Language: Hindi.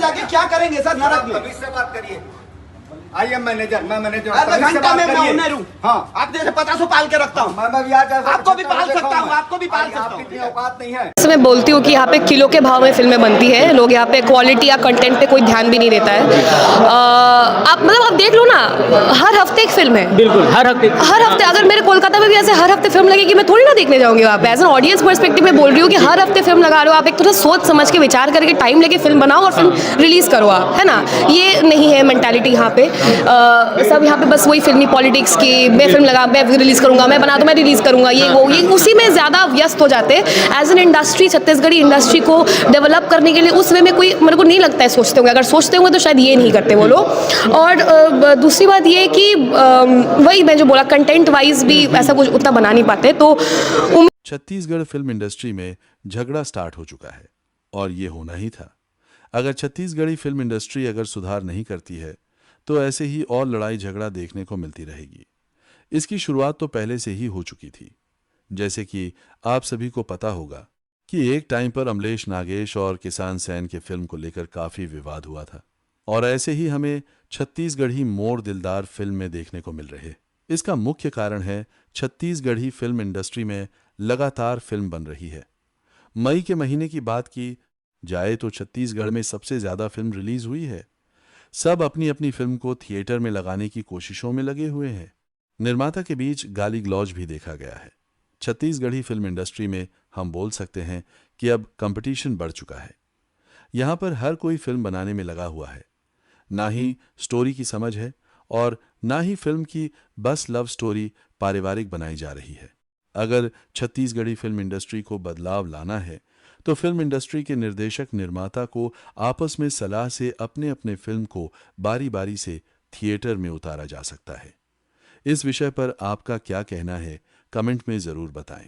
जाके क्या करेंगे सर नरक में? तमीज से बात करिए। आइए मैनेजर, मैं मैनेजर आधे घंटा में मैं ओनर हूँ। हाँ, आप जैसे 50 पाल के रखता हूँ। मैं भी आज आपको भी पाल सकता हूँ, आपको भी पाल सकता हूँ। इतनी औकात नहीं है। मैं बोलती हूँ कि यहाँ पे किलो के भाव में फिल्में बनती है, लोग यहाँ पे क्वालिटी या कंटेंट पे कोई ध्यान भी नहीं देता है। आप देख लो ना, हर हफ्ते एक फिल्म है। बिल्कुल, हर हफ्ते अगर मेरे कोलकाता में भी ऐसे हर हफ्ते फिल्म लगेगी, मैं थोड़ी ना देखने जाऊंगी वहाँ पे। एज एन ऑडियंस पर्सपेक्टिव में बोल रही हूँ कि हर हफ्ते फिल्म लगा रहे हो आप, एक थोड़ा सोच समझ के विचार करके टाइम लेके फिल्म बनाओ और फिल्म रिलीज करो आप, है ना। ये नहीं है मेंटालिटी यहाँ पे। सब यहाँ पे बस वही फिल्मी पॉलिटिक्स की, मैं फिल्म लगा मैं रिलीज करूंगा, मैं बना तो मैं रिलीज करूंगा, ये वो ये उसी में ज्यादा व्यस्त हो जाते हैं। As an industry Chhattisgarhi industry को डेवलप करने के लिए उस वे में कोई मेरे को नहीं लगता है सोचते होंगे। अगर सोचते होंगे तो शायद ये नहीं करते वो लोग। और दूसरी बात ये कि वही मैं जो बोला, कंटेंट वाइज भी ऐसा कुछ उतना बना नहीं पाते। तो छत्तीसगढ़ फिल्म इंडस्ट्री में झगड़ा स्टार्ट हो चुका है और ये होना ही था। अगर छत्तीसगढ़ी फिल्म इंडस्ट्री अगर सुधार नहीं करती है तो ऐसे ही और लड़ाई झगड़ा देखने को मिलती रहेगी। इसकी शुरुआत तो पहले से ही हो चुकी थी। जैसे कि आप सभी को पता होगा कि एक टाइम पर अमलेश नागेश और किसान सैन के फिल्म को लेकर काफी विवाद हुआ था और ऐसे ही हमें छत्तीसगढ़ी मोर दिलदार फिल्म में देखने को मिल रहे। इसका मुख्य कारण है छत्तीसगढ़ी फिल्म इंडस्ट्री में लगातार फिल्म बन रही है। मई के महीने की बात की जाए तो छत्तीसगढ़ में सबसे ज्यादा फिल्म रिलीज हुई है। सब अपनी अपनी फिल्म को थिएटर में लगाने की कोशिशों में लगे हुए हैं। निर्माता के बीच गाली गलौज भी देखा गया है। छत्तीसगढ़ी फिल्म इंडस्ट्री में हम बोल सकते हैं कि अब कंपटीशन बढ़ चुका है। यहां पर हर कोई फिल्म बनाने में लगा हुआ है। ना ही स्टोरी की समझ है और ना ही फिल्म की बस लव स्टोरी पारिवारिक बनाई जा रही है। अगर छत्तीसगढ़ी फिल्म इंडस्ट्री को बदलाव लाना है तो फिल्म इंडस्ट्री के निर्देशक निर्माता को आपस में सलाह से अपने अपने फिल्म को बारी बारी से थिएटर में उतारा जा सकता है। इस विषय पर आपका क्या कहना है, कमेंट में जरूर बताएं।